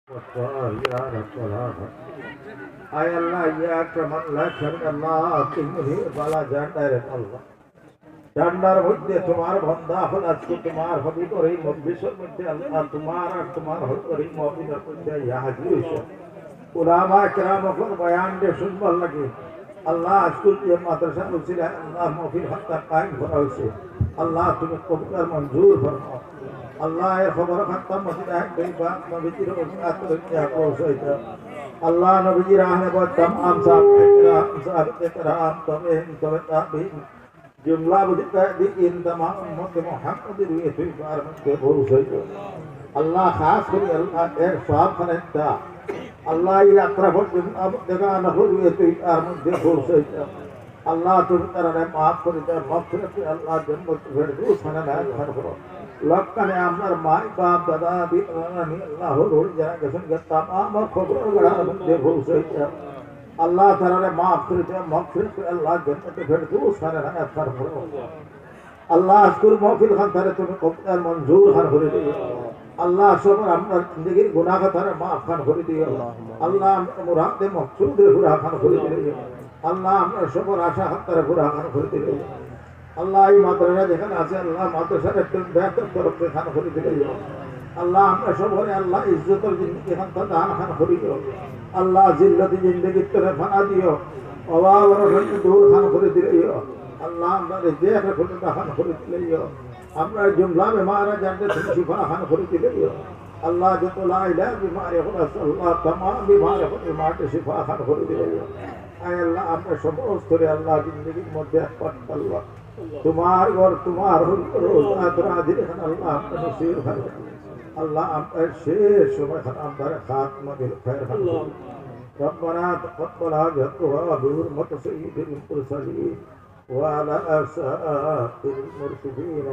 يا رب العالمين আয় আল্লাহ ইয়া আকরামান লা শারীকা আল্লাহ তুমি বালা জান্নারে আল্লাহ জান্নার মধ্যে তোমার বান্দা হল আজকে তোমার হবি করে মজলিসের মধ্যে আল্লাহ তোমার আর তোমার হল করে মুমিনের মধ্যে ইয়া হাজির হইছে উলামা کرام को बयान दे सुनবার লাগে আল্লাহ আজকে যে মাদ্রাসা উসিলা আল্লাহ মাহফিল হাত্তা কায়েম করা হইছে আল্লাহ তুমি কবুল মঞ্জুর ফরমাও আল্লাহ এর খবর খাত্তা মসজিদ এক বেবা নবীজির উম্মত রক্ষা পৌঁছাইতা আল্লাহ নবীজির আহলে ব तमाम साहब इकराम तবে তাবিন जुमला बुझता इन तमाम उम्मत मोहम्मद रुए तुई बार मत पहुंचाइता अल्लाह खास कर अल्लाह एक साहब खनता अल्लाह ये अतरफ अब जगह न हो रुए तुई बार मत पहुंचाइता अल्लाह तुम तरह माफ कर दे मगफिरत अल्लाह जन्नत फिरदौस खाना घर करो लक्कने अमर माई बाप दादा भी अल्लाह रोज जरा गसन गत्ता तमाम खबर गड़ा बंदे पहुंचाइता अल्लाह ताला माफ कर दे मगफिरत अल्लाह जन्नत फिरदौस खाना घर करो अल्लाह अस्कुर महफिल खान तारे तुम्हें कबूल मंजूर खान করে দিও अल्लाह সবার আমরা জিंदগির গুনাহ তারে maaf খান করে দিও अल्लाह মুরাদে মকসুদে পুরা খান করে দিও अल्लाह আমরা সবার আশা তারে পুরা খান করে দিও अल्लाह এই মাদ্রাসা যেখানে আছে আল্লাহ মাদ্রাসার একটু বেহতর তরফে খান করে দিও अल्लाह আমরা সবারে আল্লাহ ইজ্জতের জিंदगी খান তা দান খান করে দিও अल्लाह जिल्लती जिंदगी तरे फना दियो अवाव और दूर खान করে দিও अल्लाह আমরা রিজিক খুলে খান করে দিও আমরা जुमला में मारा जाते तुम शिफा खान করে দিও अल्लाह जो तो ला इलाहा बीमारी खुलास अल्लाह तमाम बीमारी को बीमार के शिफा खान করে দিও आय अल्लाह আমরা সমস্ত করে আল্লাহ जिंदगी মধ্যে একবার আল্লাহ তোমার ঘর তোমার রোজ আদরাজির খান আল্লাহ আপনি নসিব খান अल्लाह আমরা শেষ সময় খান আমরা খাতমা বিল খায়র খান ربنا تقبل حاجتنا بحرمة سيد المرسلين وعلى آثار المرشدين